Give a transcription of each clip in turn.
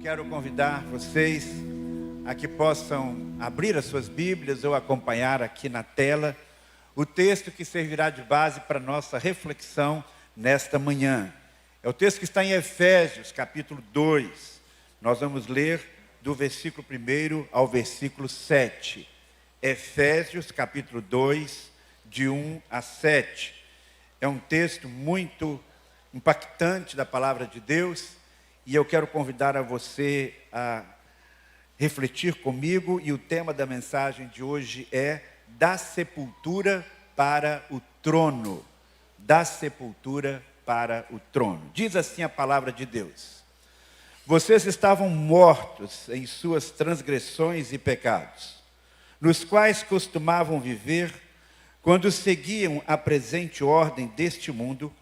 Quero convidar vocês a que possam abrir as suas Bíblias ou acompanhar aqui na tela o texto que servirá de base para a nossa reflexão nesta manhã. É o texto que está em Efésios, capítulo 2. Nós vamos ler do versículo 1 ao versículo 7. Efésios, capítulo 2, de 1 a 7. É um texto muito impactante da palavra de Deus, e eu quero convidar a você a refletir comigo, e o tema da mensagem de hoje é da sepultura para o trono. Da sepultura para o trono. Diz assim a palavra de Deus: vocês estavam mortos em suas transgressões e pecados, nos quais costumavam viver quando seguiam a presente ordem deste mundo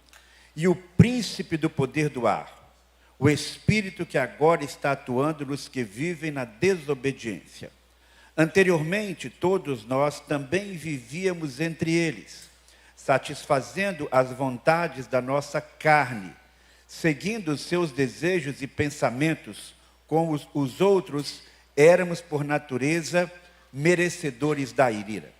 e o príncipe do poder do ar, o espírito que agora está atuando nos que vivem na desobediência. Anteriormente, todos nós também vivíamos entre eles, satisfazendo as vontades da nossa carne, seguindo os seus desejos e pensamentos, como os outros éramos por natureza merecedores da ira.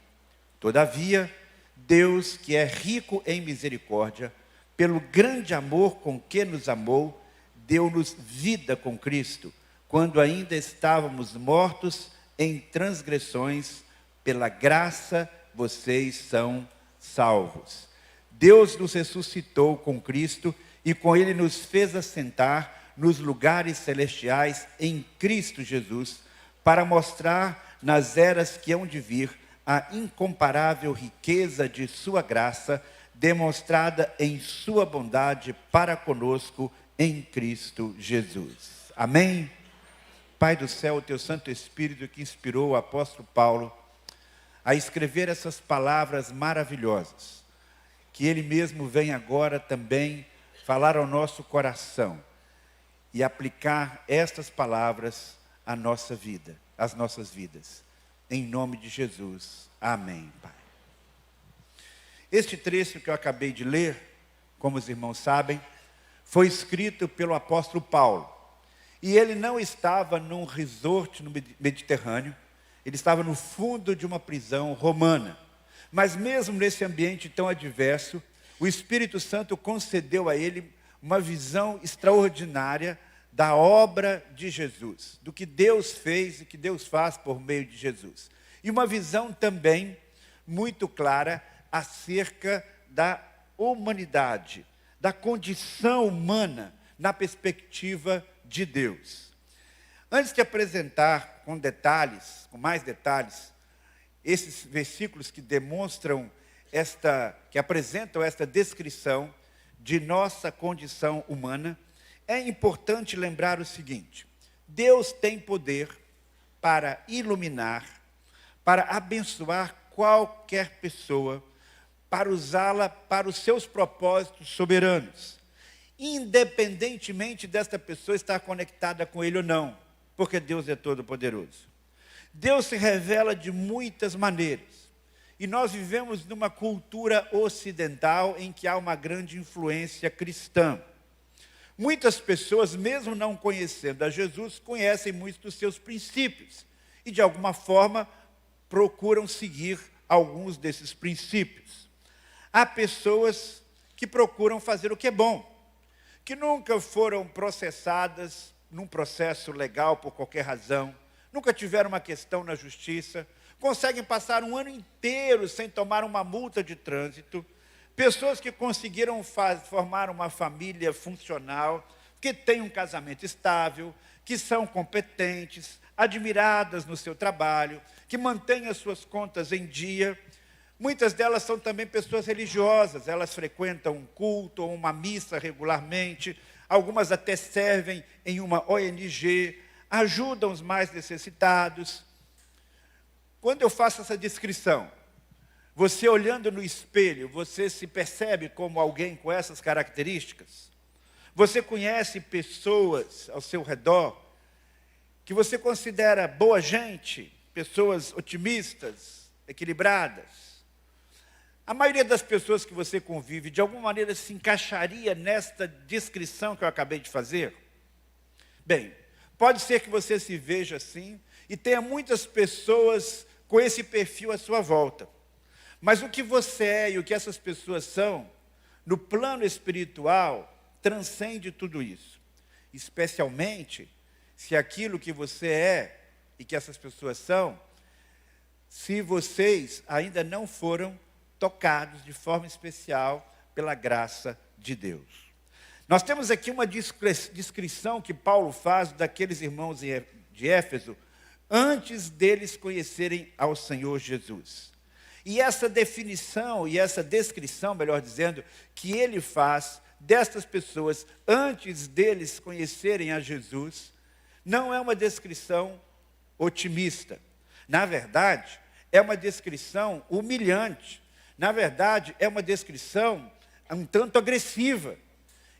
Todavia, Deus, que é rico em misericórdia, pelo grande amor com que nos amou, deu-nos vida com Cristo, quando ainda estávamos mortos em transgressões. Pela graça vocês são salvos. Deus nos ressuscitou com Cristo e com Ele nos fez assentar nos lugares celestiais em Cristo Jesus, para mostrar nas eras que hão de vir a incomparável riqueza de sua graça, demonstrada em sua bondade para conosco em Cristo Jesus. Amém? Pai do céu, o teu Santo Espírito que inspirou o apóstolo Paulo a escrever essas palavras maravilhosas, que ele mesmo vem agora também falar ao nosso coração e aplicar estas palavras à nossa vida, às nossas vidas. Em nome de Jesus. Amém, Pai. Este trecho que eu acabei de ler, como os irmãos sabem, foi escrito pelo apóstolo Paulo. E ele não estava num resort no Mediterrâneo, ele estava no fundo de uma prisão romana. Mas mesmo nesse ambiente tão adverso, o Espírito Santo concedeu a ele uma visão extraordinária da obra de Jesus, do que Deus fez e que Deus faz por meio de Jesus. E uma visão também muito clara acerca da humanidade, da condição humana na perspectiva de Deus. Antes de apresentar com mais detalhes, esses versículos que demonstram que apresentam esta descrição de nossa condição humana, é importante lembrar o seguinte: Deus tem poder para iluminar, para abençoar qualquer pessoa, para usá-la para os seus propósitos soberanos, independentemente desta pessoa estar conectada com Ele ou não, porque Deus é todo-poderoso. Deus se revela de muitas maneiras, e nós vivemos numa cultura ocidental em que há uma grande influência cristã. Muitas pessoas, mesmo não conhecendo a Jesus, conhecem muitos dos seus princípios, e de alguma forma procuram seguir alguns desses princípios. Há pessoas que procuram fazer o que é bom, que nunca foram processadas num processo legal por qualquer razão, nunca tiveram uma questão na justiça, conseguem passar um ano inteiro sem tomar uma multa de trânsito, pessoas que conseguiram formar uma família funcional, que têm um casamento estável, que são competentes, admiradas no seu trabalho, que mantêm as suas contas em dia. Muitas delas são também pessoas religiosas, elas frequentam um culto ou uma missa regularmente, algumas até servem em uma ONG, ajudam os mais necessitados. Quando eu faço essa descrição, você olhando no espelho, você se percebe como alguém com essas características? Você conhece pessoas ao seu redor que você considera boa gente, pessoas otimistas, equilibradas? A maioria das pessoas que você convive, de alguma maneira, se encaixaria nesta descrição que eu acabei de fazer? Bem, Pode ser que você se veja assim e tenha muitas pessoas com esse perfil à sua volta. Mas o que você é e o que essas pessoas são, no plano espiritual, transcende tudo isso. Especialmente se aquilo que você é e que essas pessoas são, se vocês ainda não foram tocados de forma especial pela graça de Deus. Nós temos aqui uma descrição que Paulo faz daqueles irmãos de Éfeso, antes deles conhecerem ao Senhor Jesus. E essa definição, e essa descrição, melhor dizendo, que ele faz destas pessoas, antes deles conhecerem a Jesus, não é uma descrição otimista. Na verdade, é uma descrição humilhante. Na verdade, é uma descrição um tanto agressiva.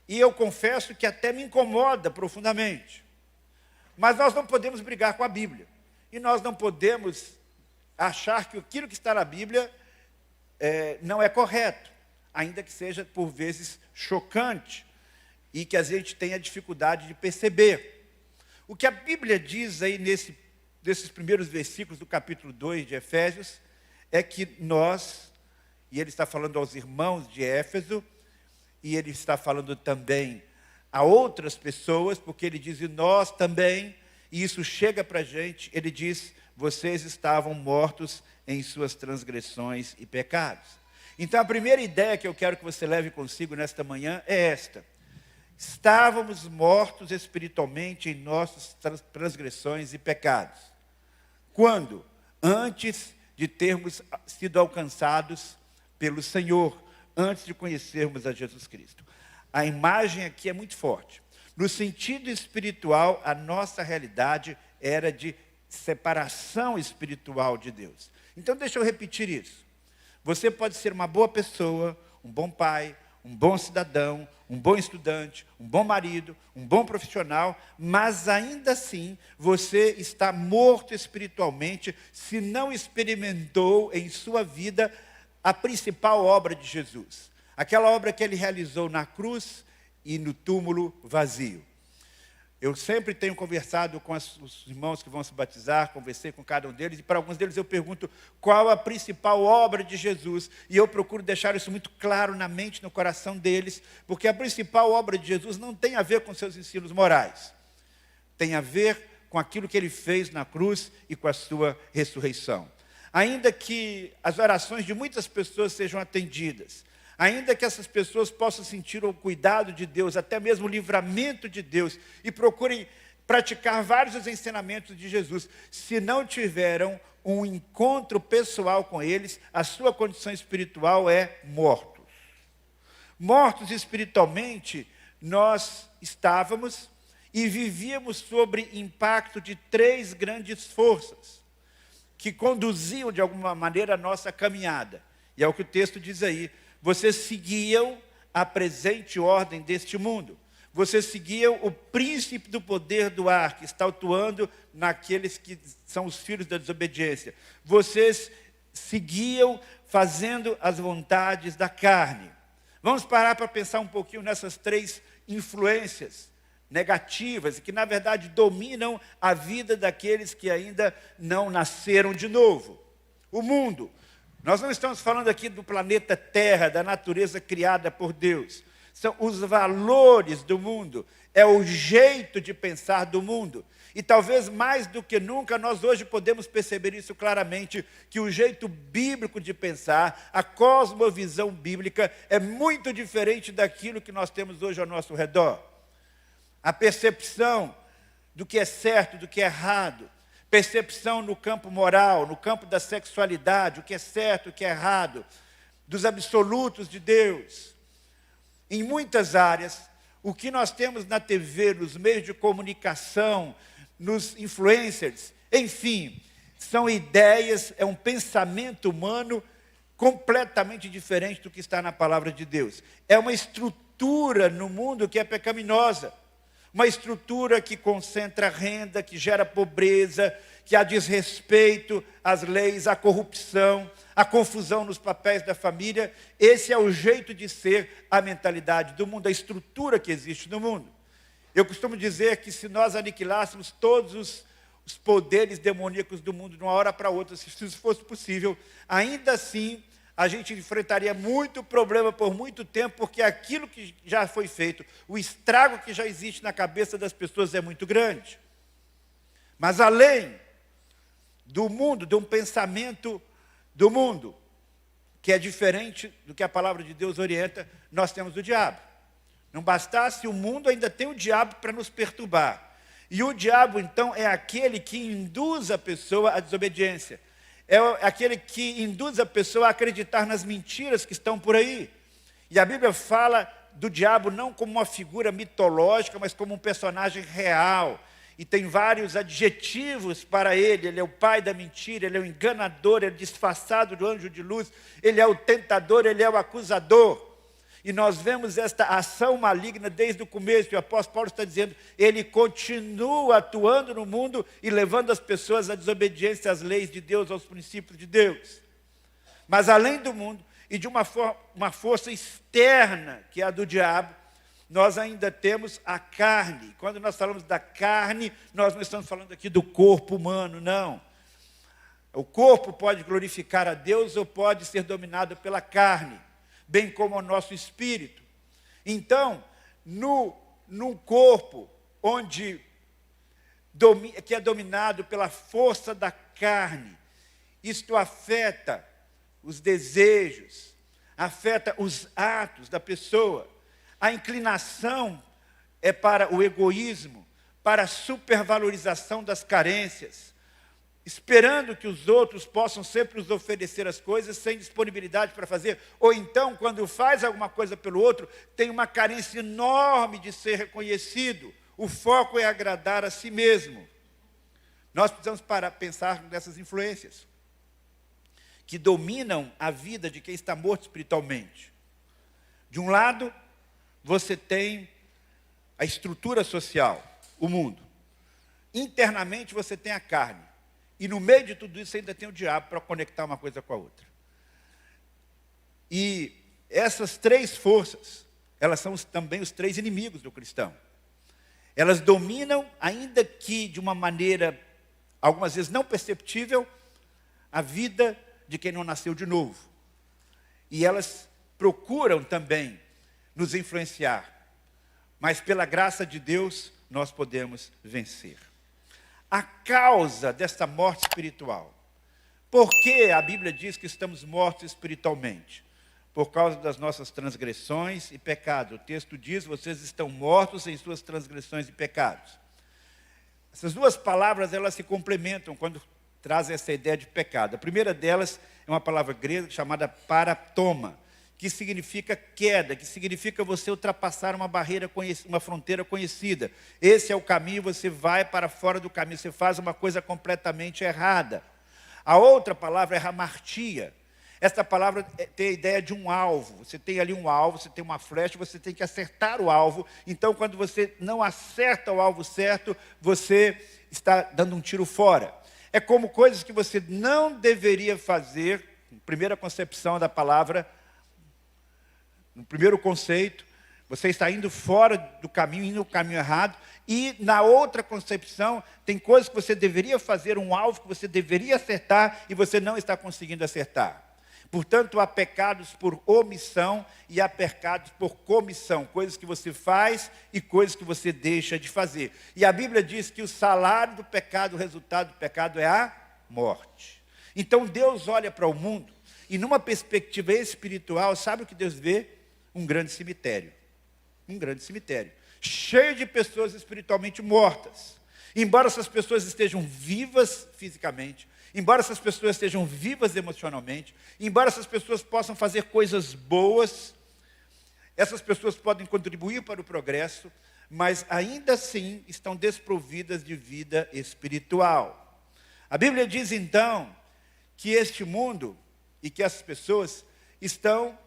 E eu confesso que até me incomoda profundamente. Mas nós não podemos brigar com a Bíblia. E nós não podemos achar que aquilo que está na Bíblia não é correto, ainda que seja, por vezes, chocante e que a gente tenha dificuldade de perceber. O que a Bíblia diz aí nesses primeiros versículos do capítulo 2 de Efésios é que nós, e ele está falando aos irmãos de Éfeso, e ele está falando também a outras pessoas, porque ele diz, e nós também, e isso chega para a gente, ele diz, vocês estavam mortos em suas transgressões e pecados. Então a primeira ideia que eu quero que você leve consigo nesta manhã é esta. Estávamos mortos espiritualmente em nossas transgressões e pecados. Quando? Antes de termos sido alcançados pelo Senhor, antes de conhecermos a Jesus Cristo. A imagem aqui é muito forte. No sentido espiritual, a nossa realidade era de separação espiritual de Deus. Então, deixa eu repetir isso. Você pode ser uma boa pessoa, um bom pai, um bom cidadão, um bom estudante, um bom marido, um bom profissional, mas ainda assim você está morto espiritualmente se não experimentou em sua vida a principal obra de Jesus. Aquela obra que ele realizou na cruz e no túmulo vazio. Eu sempre tenho conversado com os irmãos que vão se batizar, conversei com cada um deles, e para alguns deles eu pergunto qual a principal obra de Jesus, e eu procuro deixar isso muito claro na mente, no coração deles, porque a principal obra de Jesus não tem a ver com seus ensinos morais, tem a ver com aquilo que ele fez na cruz e com a sua ressurreição. Ainda que as orações de muitas pessoas sejam atendidas, ainda que essas pessoas possam sentir o cuidado de Deus, até mesmo o livramento de Deus, e procurem praticar vários dos ensinamentos de Jesus, se não tiveram um encontro pessoal com eles, a sua condição espiritual é mortos. Mortos espiritualmente, nós estávamos e vivíamos sob impacto de 3 grandes forças, que conduziam de alguma maneira a nossa caminhada. E é o que o texto diz aí. Vocês seguiam a presente ordem deste mundo. Vocês seguiam o príncipe do poder do ar, que está atuando naqueles que são os filhos da desobediência. Vocês seguiam fazendo as vontades da carne. Vamos parar para pensar um pouquinho nessas 3 influências negativas, que na verdade dominam a vida daqueles que ainda não nasceram de novo. O mundo. Nós não estamos falando aqui do planeta Terra, da natureza criada por Deus. São os valores do mundo, é o jeito de pensar do mundo. E talvez mais do que nunca, nós hoje podemos perceber isso claramente, que o jeito bíblico de pensar, a cosmovisão bíblica, é muito diferente daquilo que nós temos hoje ao nosso redor. A percepção do que é certo, do que é errado, percepção no campo moral, no campo da sexualidade, o que é certo, o que é errado, dos absolutos de Deus. Em muitas áreas, o que nós temos na TV, nos meios de comunicação, nos influencers, enfim, são ideias, é um pensamento humano completamente diferente do que está na palavra de Deus. É uma estrutura no mundo que é pecaminosa. Uma estrutura que concentra renda, que gera pobreza, que há desrespeito às leis, à corrupção, à confusão nos papéis da família. Esse é o jeito de ser a mentalidade do mundo, a estrutura que existe no mundo. Eu costumo dizer que se nós aniquilássemos todos os poderes demoníacos do mundo de uma hora para outra, se isso fosse possível, ainda assim a gente enfrentaria muito problema por muito tempo, porque aquilo que já foi feito, o estrago que já existe na cabeça das pessoas é muito grande. Mas além do mundo, de um pensamento do mundo, que é diferente do que a palavra de Deus orienta, nós temos o diabo. Não bastasse o mundo, ainda tem o diabo para nos perturbar. E o diabo, então, é aquele que induz a pessoa à desobediência. É aquele que induz a pessoa a acreditar nas mentiras que estão por aí. E a Bíblia fala do diabo não como uma figura mitológica, mas como um personagem real. E tem vários adjetivos para ele. Ele é o pai da mentira, ele é o enganador, ele é disfarçado do anjo de luz, ele é o tentador, ele é o acusador. E nós vemos esta ação maligna desde o começo. E o apóstolo Paulo está dizendo, ele continua atuando no mundo e levando as pessoas à desobediência às leis de Deus, aos princípios de Deus. Mas além do mundo e de uma força externa, que é a do diabo, nós ainda temos a carne. Quando nós falamos da carne, nós não estamos falando aqui do corpo humano, não. O corpo pode glorificar a Deus ou pode ser dominado pela carne, bem como o nosso espírito. Então, num corpo que é dominado pela força da carne, isto afeta os desejos, afeta os atos da pessoa. A inclinação é para o egoísmo, para a supervalorização das carências, esperando que os outros possam sempre nos oferecer as coisas sem disponibilidade para fazer. Ou então, quando faz alguma coisa pelo outro, tem uma carência enorme de ser reconhecido. O foco é agradar a si mesmo. Nós precisamos pensar nessas influências que dominam a vida de quem está morto espiritualmente. De um lado, você tem a estrutura social, o mundo. Internamente, você tem a carne. E no meio de tudo isso ainda tem o diabo para conectar uma coisa com a outra. E essas três forças, elas são também os três inimigos do cristão. Elas dominam, ainda que de uma maneira, algumas vezes não perceptível, a vida de quem não nasceu de novo. E elas procuram também nos influenciar. Mas pela graça de Deus, nós podemos vencer. A causa desta morte espiritual. Por que a Bíblia diz que estamos mortos espiritualmente? Por causa das nossas transgressões e pecados. O texto diz, vocês estão mortos em suas transgressões e pecados. Essas duas palavras, elas se complementam quando trazem essa ideia de pecado. A primeira delas é uma palavra grega chamada paratoma, que significa queda, que significa você ultrapassar uma barreira, uma fronteira conhecida. Esse é o caminho, você vai para fora do caminho, você faz uma coisa completamente errada. A outra palavra é hamartia. Esta palavra tem a ideia de um alvo. Você tem ali um alvo, você tem uma flecha, você tem que acertar o alvo. Então, quando você não acerta o alvo certo, você está dando um tiro fora. É como coisas que você não deveria fazer, primeira concepção da palavra. No primeiro conceito, você está indo fora do caminho, indo no caminho errado. E na outra concepção, tem coisas que você deveria fazer, um alvo que você deveria acertar e você não está conseguindo acertar. Portanto, há pecados por omissão e há pecados por comissão. Coisas que você faz e coisas que você deixa de fazer. E a Bíblia diz que o salário do pecado, o resultado do pecado é a morte. Então Deus olha para o mundo e numa perspectiva espiritual, sabe o que Deus vê? Um grande cemitério. Um grande cemitério. Cheio de pessoas espiritualmente mortas. Embora essas pessoas estejam vivas fisicamente, embora essas pessoas estejam vivas emocionalmente, embora essas pessoas possam fazer coisas boas, essas pessoas podem contribuir para o progresso, mas ainda assim estão desprovidas de vida espiritual. A Bíblia diz então que este mundo e que essas pessoas estão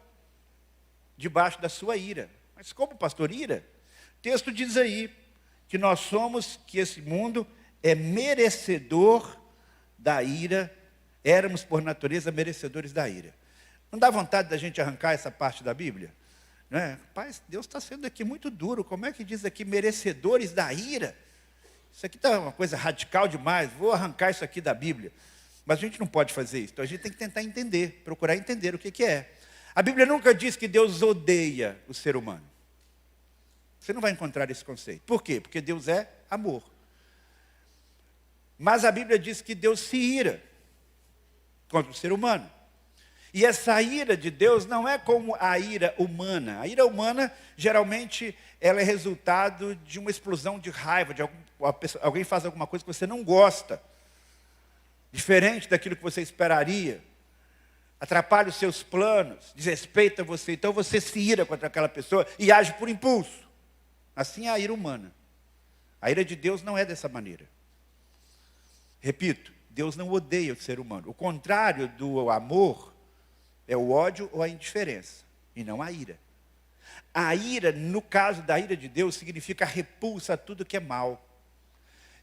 debaixo da sua ira. Mas como, pastor, ira? O texto diz aí que nós somos, que esse mundo é merecedor da ira, éramos por natureza merecedores da ira. Não dá vontade da gente arrancar essa parte da Bíblia? Né? Pai, Deus está sendo aqui muito duro. Como é que diz aqui, merecedores da ira? Isso aqui está uma coisa radical demais. Vou arrancar isso aqui da Bíblia. Mas a gente não pode fazer isso. Então a gente tem que tentar entender, procurar entender o que é. A Bíblia nunca diz que Deus odeia o ser humano. Você não vai encontrar esse conceito. Por quê? Porque Deus é amor. Mas a Bíblia diz que Deus se ira contra o ser humano. E essa ira de Deus não é como a ira humana. A ira humana, geralmente, ela é resultado de uma explosão de raiva, de alguém faz alguma coisa que você não gosta, diferente daquilo que você esperaria, atrapalha os seus planos, desrespeita você, então você se ira contra aquela pessoa e age por impulso. Assim é a ira humana. A ira de Deus não é dessa maneira. Repito, Deus não odeia o ser humano. O contrário do amor é o ódio ou a indiferença, e não a ira. A ira, no caso da ira de Deus, significa repulsa a tudo que é mal.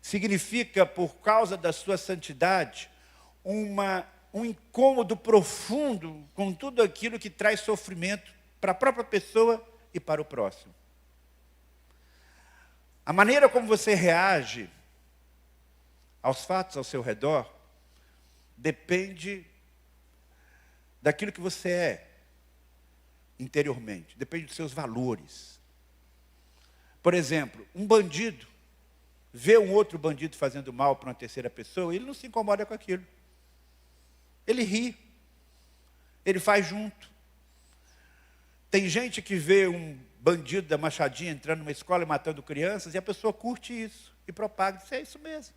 Significa, por causa da sua santidade, um incômodo profundo com tudo aquilo que traz sofrimento para a própria pessoa e para o próximo. A maneira como você reage aos fatos ao seu redor depende daquilo que você é interiormente, depende dos seus valores. Por exemplo, um bandido vê um outro bandido fazendo mal para uma terceira pessoa, ele não se incomoda com aquilo. Ele ri, ele faz junto. Tem gente que vê um bandido da Machadinha entrando numa escola e matando crianças, e a pessoa curte isso e propaga, diz, é isso mesmo.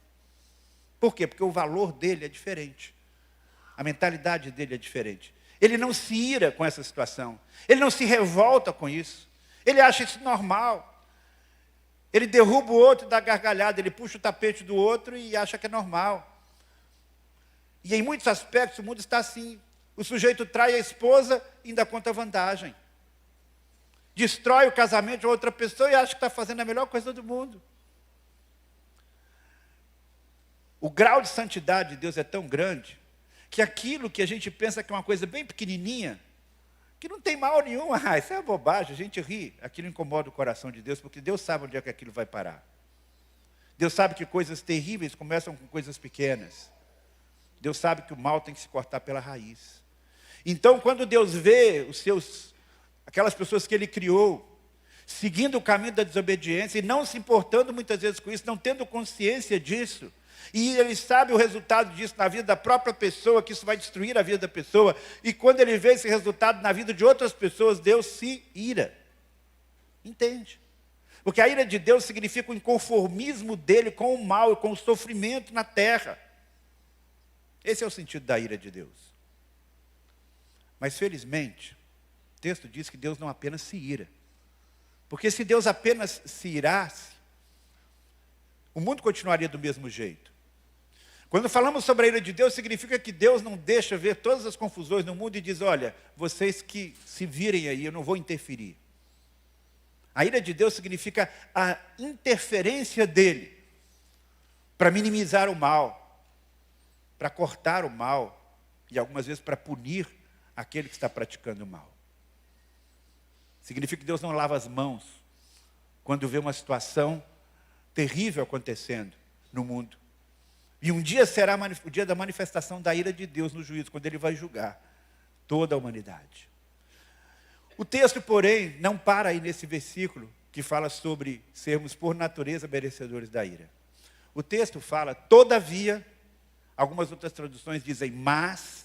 Por quê? Porque o valor dele é diferente. A mentalidade dele é diferente. Ele não se ira com essa situação. Ele não se revolta com isso. Ele acha isso normal. Ele derruba o outro e dá gargalhada. Ele puxa o tapete do outro e acha que é normal. E em muitos aspectos o mundo está assim. O sujeito trai a esposa e ainda conta vantagem. Destrói o casamento de outra pessoa e acha que está fazendo a melhor coisa do mundo. O grau de santidade de Deus é tão grande que aquilo que a gente pensa que é uma coisa bem pequenininha, que não tem mal nenhum, isso é uma bobagem, a gente ri, aquilo incomoda o coração de Deus, porque Deus sabe onde é que aquilo vai parar. Deus sabe que coisas terríveis começam com coisas pequenas. Deus sabe que o mal tem que se cortar pela raiz. Então, quando Deus vê aquelas pessoas que Ele criou, seguindo o caminho da desobediência e não se importando muitas vezes com isso, não tendo consciência disso, e Ele sabe o resultado disso na vida da própria pessoa, que isso vai destruir a vida da pessoa, e quando Ele vê esse resultado na vida de outras pessoas, Deus se ira. Entende? Porque a ira de Deus significa o inconformismo dele com o mal e com o sofrimento na terra. Esse é o sentido da ira de Deus. Mas felizmente, o texto diz que Deus não apenas se ira. Porque se Deus apenas se irasse, o mundo continuaria do mesmo jeito. Quando falamos sobre a ira de Deus, significa que Deus não deixa ver todas as confusões no mundo e diz, olha, vocês que se virem aí, eu não vou interferir. A ira de Deus significa a interferência dele para minimizar o mal, para cortar o mal e algumas vezes para punir aquele que está praticando o mal. Significa que Deus não lava as mãos quando vê uma situação terrível acontecendo no mundo. E um dia será o dia da manifestação da ira de Deus no juízo, quando Ele vai julgar toda a humanidade. O texto, porém, não para aí nesse versículo que fala sobre sermos por natureza merecedores da ira. O texto fala, todavia, algumas outras traduções dizem mas,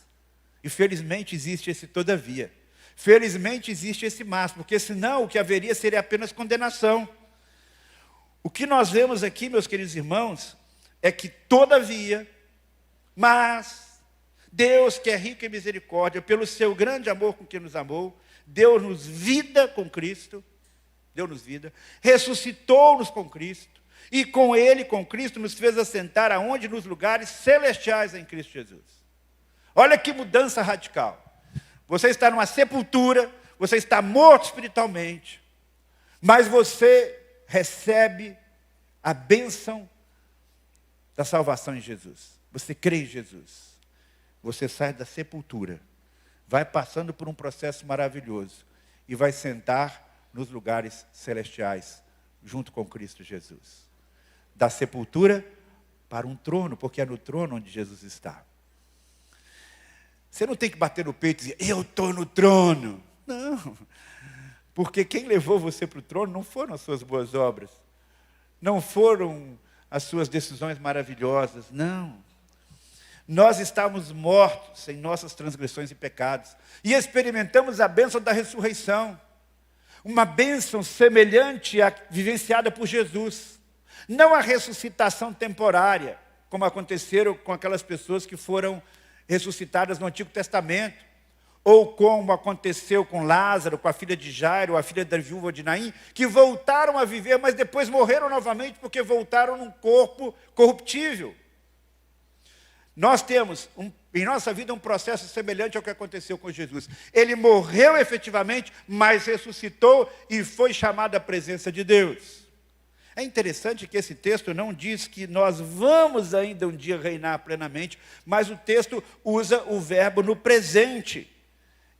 e felizmente existe esse todavia. Felizmente existe esse mas, porque senão o que haveria seria apenas condenação. O que nós vemos aqui, meus queridos irmãos, é que todavia, mas, Deus que é rico em misericórdia, pelo seu grande amor com que nos amou, deu-nos vida com Cristo, deu-nos vida, ressuscitou-nos com Cristo, e com Ele, com Cristo, nos fez assentar aonde? Nos lugares celestiais em Cristo Jesus. Olha que mudança radical. Você está numa sepultura, você está morto espiritualmente, mas você recebe a bênção da salvação em Jesus. Você crê em Jesus. Você sai da sepultura, vai passando por um processo maravilhoso e vai sentar nos lugares celestiais, junto com Cristo Jesus. Da sepultura para um trono, porque é no trono onde Jesus está. Você não tem que bater no peito e dizer, eu estou no trono. Não, porque quem levou você para o trono não foram as suas boas obras, não foram as suas decisões maravilhosas, não. Nós estávamos mortos em nossas transgressões e pecados, e experimentamos a bênção da ressurreição, uma bênção semelhante à vivenciada por Jesus. Não a ressuscitação temporária, como aconteceram com aquelas pessoas que foram ressuscitadas no Antigo Testamento, ou como aconteceu com Lázaro, com a filha de Jairo, a filha da viúva de Naim, que voltaram a viver, mas depois morreram novamente, porque voltaram num corpo corruptível. Nós temos em nossa vida um processo semelhante ao que aconteceu com Jesus. Ele morreu efetivamente, mas ressuscitou e foi chamado à presença de Deus. É interessante que esse texto não diz que nós vamos ainda um dia reinar plenamente, mas o texto usa o verbo no presente.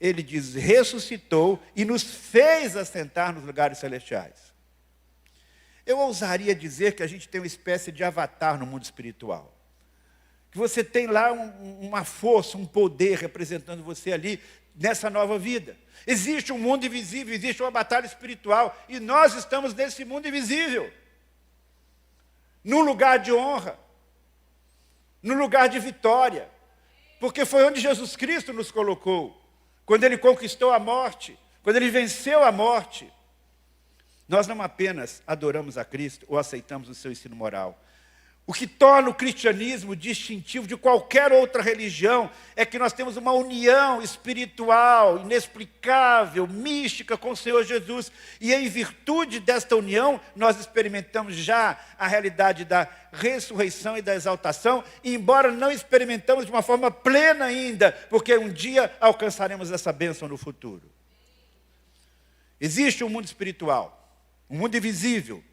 Ele diz, ressuscitou e nos fez assentar nos lugares celestiais. Eu ousaria dizer que a gente tem uma espécie de avatar no mundo espiritual. Que você tem lá uma força, um poder representando você ali nessa nova vida. Existe um mundo invisível, existe uma batalha espiritual e nós estamos nesse mundo invisível. Num lugar de honra, num lugar de vitória, porque foi onde Jesus Cristo nos colocou. Quando Ele conquistou a morte, quando Ele venceu a morte, nós não apenas adoramos a Cristo ou aceitamos o seu ensino moral. O que torna o cristianismo distintivo de qualquer outra religião é que nós temos uma união espiritual, inexplicável, mística com o Senhor Jesus. E em virtude desta união, nós experimentamos já a realidade da ressurreição e da exaltação, embora não experimentamos de uma forma plena ainda, porque um dia alcançaremos essa bênção no futuro. Existe um mundo espiritual, um mundo invisível,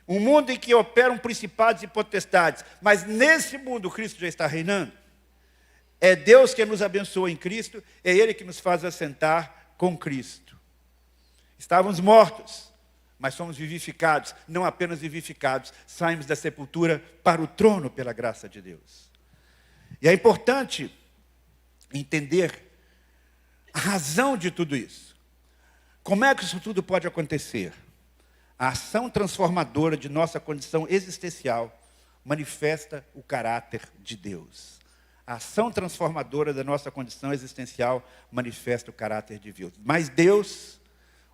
um mundo em que operam principados e potestades, mas nesse mundo Cristo já está reinando. É Deus que nos abençoa em Cristo, é Ele que nos faz assentar com Cristo. Estávamos mortos, mas somos vivificados, não apenas vivificados, saímos da sepultura para o trono pela graça de Deus. E é importante entender a razão de tudo isso. Como é que isso tudo pode acontecer? A ação transformadora de nossa condição existencial manifesta o caráter de Deus. A ação transformadora da nossa condição existencial manifesta o caráter de Deus. Mas Deus,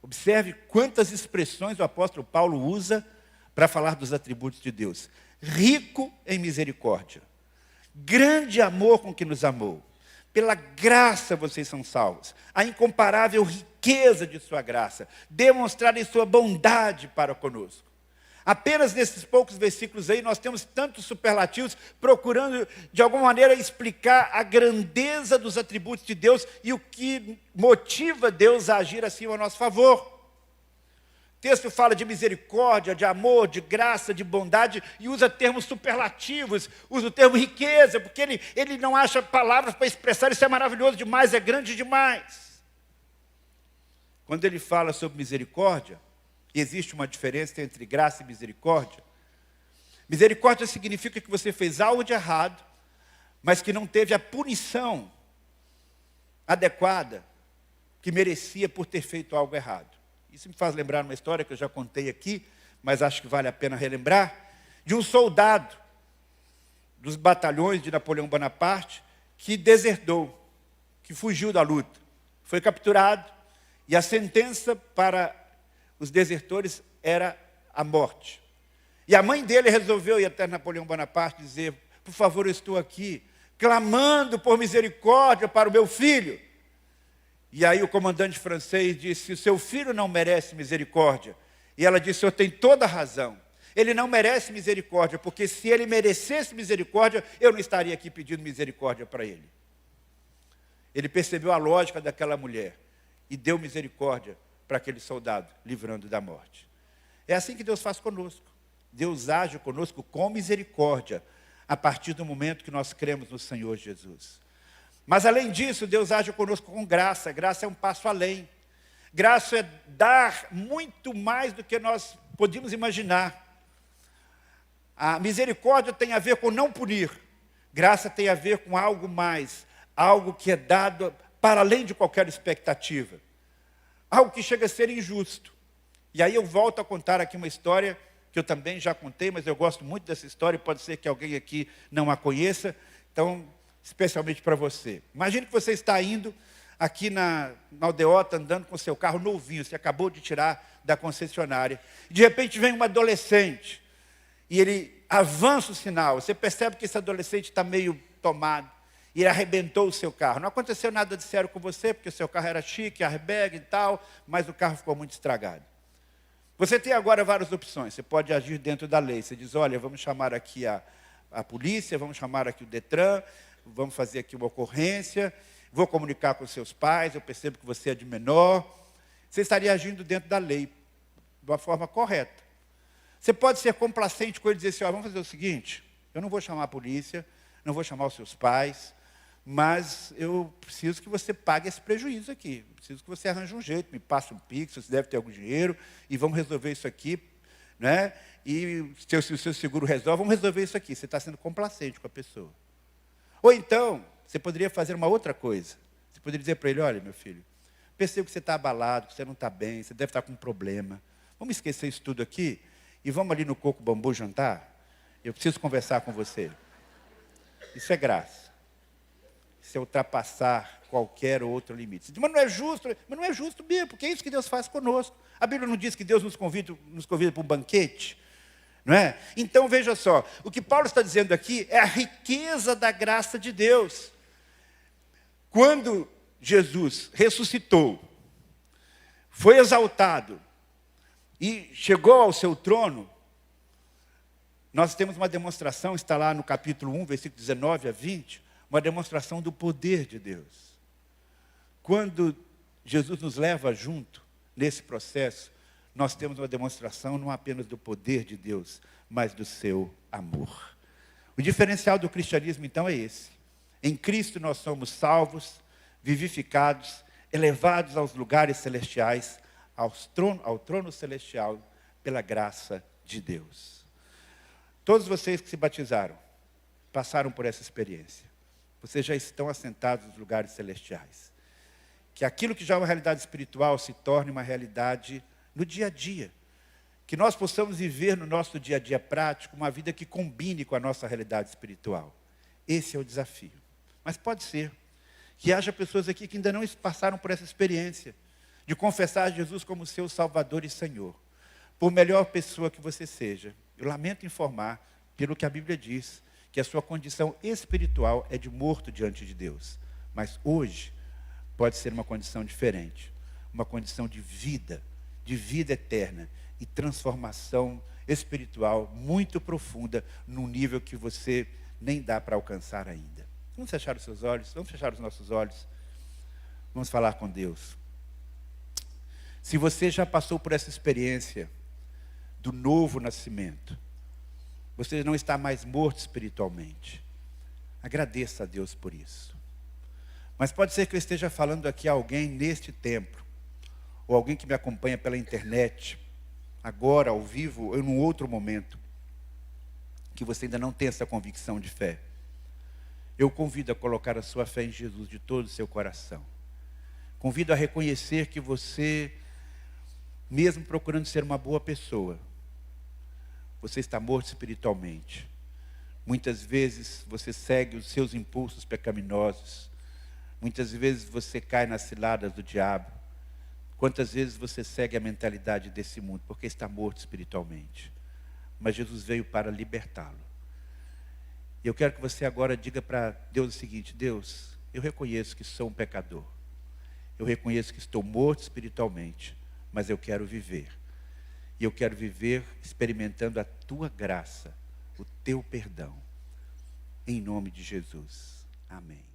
observe quantas expressões o apóstolo Paulo usa para falar dos atributos de Deus. Rico em misericórdia, grande amor com que nos amou. Pela graça vocês são salvos. A incomparável riqueza de sua graça, demonstrada em sua bondade para conosco. Apenas nesses poucos versículos aí, nós temos tantos superlativos, procurando, de alguma maneira, explicar a grandeza dos atributos de Deus e o que motiva Deus a agir assim a nosso favor. O texto fala de misericórdia, de amor, de graça, de bondade, e usa termos superlativos, usa o termo riqueza, porque ele não acha palavras para expressar, isso é maravilhoso demais, é grande demais. Quando ele fala sobre misericórdia, existe uma diferença entre graça e misericórdia. Misericórdia significa que você fez algo de errado, mas que não teve a punição adequada que merecia por ter feito algo errado. Isso me faz lembrar uma história que eu já contei aqui, mas acho que vale a pena relembrar, de um soldado dos batalhões de Napoleão Bonaparte que desertou, que fugiu da luta, foi capturado, e a sentença para os desertores era a morte. E a mãe dele resolveu ir até Napoleão Bonaparte dizer, por favor, eu estou aqui, clamando por misericórdia para o meu filho. E aí o comandante francês disse, o seu filho não merece misericórdia. E ela disse, o senhor tem toda a razão. Ele não merece misericórdia, porque se ele merecesse misericórdia, eu não estaria aqui pedindo misericórdia para ele. Ele percebeu a lógica daquela mulher e deu misericórdia para aquele soldado, livrando da morte. É assim que Deus faz conosco. Deus age conosco com misericórdia, a partir do momento que nós cremos no Senhor Jesus. Mas além disso, Deus age conosco com graça. Graça é um passo além. Graça é dar muito mais do que nós podíamos imaginar. A misericórdia tem a ver com não punir. Graça tem a ver com algo mais, algo que é dado para além de qualquer expectativa. Algo que chega a ser injusto. E aí eu volto a contar aqui uma história que eu também já contei, mas eu gosto muito dessa história, pode ser que alguém aqui não a conheça, então, especialmente para você. Imagine que você está indo aqui na Aldeota, andando com seu carro novinho, você acabou de tirar da concessionária. De repente vem um adolescente, e ele avança o sinal. Você percebe que esse adolescente está meio tomado, e ele arrebentou o seu carro. Não aconteceu nada de sério com você, porque o seu carro era chique, airbag e tal, mas o carro ficou muito estragado. Você tem agora várias opções. Você pode agir dentro da lei. Você diz, olha, vamos chamar aqui a polícia, vamos chamar aqui o Detran, vamos fazer aqui uma ocorrência, vou comunicar com seus pais, eu percebo que você é de menor. Você estaria agindo dentro da lei, de uma forma correta. Você pode ser complacente com ele e dizer assim, ó, vamos fazer o seguinte, eu não vou chamar a polícia, não vou chamar os seus pais, mas eu preciso que você pague esse prejuízo aqui. Preciso que você arranje um jeito, me passe um Pix, você deve ter algum dinheiro, e vamos resolver isso aqui, né? E se o seu seguro resolve, vamos resolver isso aqui. Você está sendo complacente com a pessoa. Ou então, você poderia fazer uma outra coisa. Você poderia dizer para ele, olha, meu filho, percebo que você está abalado, que você não está bem, você deve estar com um problema. Vamos esquecer isso tudo aqui e vamos ali no Coco Bambu jantar? Eu preciso conversar com você. Isso é graça. Isso é ultrapassar qualquer outro limite. Você diz, mas não é justo mesmo, porque é isso que Deus faz conosco. A Bíblia não diz que Deus nos convida para um banquete? Não é? Então, veja só, o que Paulo está dizendo aqui é a riqueza da graça de Deus. Quando Jesus ressuscitou, foi exaltado e chegou ao seu trono, nós temos uma demonstração, está lá no capítulo 1, versículo 19 a 20, uma demonstração do poder de Deus. Quando Jesus nos leva junto nesse processo, nós temos uma demonstração não apenas do poder de Deus, mas do seu amor. O diferencial do cristianismo, então, é esse. Em Cristo nós somos salvos, vivificados, elevados aos lugares celestiais, ao trono celestial, pela graça de Deus. Todos vocês que se batizaram, passaram por essa experiência. Vocês já estão assentados nos lugares celestiais. Que aquilo que já é uma realidade espiritual se torne uma realidade no dia a dia. Que nós possamos viver no nosso dia a dia prático uma vida que combine com a nossa realidade espiritual. Esse é o desafio. Mas pode ser que haja pessoas aqui que ainda não passaram por essa experiência de confessar Jesus como seu Salvador e Senhor. Por melhor pessoa que você seja, eu lamento informar, pelo que a Bíblia diz, que a sua condição espiritual é de morto diante de Deus. Mas hoje pode ser uma condição diferente. Uma condição de vida eterna e transformação espiritual muito profunda, num nível que você nem dá para alcançar ainda. Vamos fechar os seus olhos, vamos fechar os nossos olhos. Vamos falar com Deus. Se você já passou por essa experiência do novo nascimento, você não está mais morto espiritualmente. Agradeça a Deus por isso. Mas pode ser que eu esteja falando aqui a alguém neste templo, ou alguém que me acompanha pela internet, agora, ao vivo, ou em um outro momento, que você ainda não tem essa convicção de fé. Eu convido a colocar a sua fé em Jesus de todo o seu coração. Convido a reconhecer que você, mesmo procurando ser uma boa pessoa, você está morto espiritualmente. Muitas vezes você segue os seus impulsos pecaminosos. Muitas vezes você cai nas ciladas do diabo. Quantas vezes você segue a mentalidade desse mundo, porque está morto espiritualmente. Mas Jesus veio para libertá-lo. E eu quero que você agora diga para Deus o seguinte: Deus, eu reconheço que sou um pecador. Eu reconheço que estou morto espiritualmente, mas eu quero viver. E eu quero viver experimentando a tua graça, o teu perdão. Em nome de Jesus. Amém.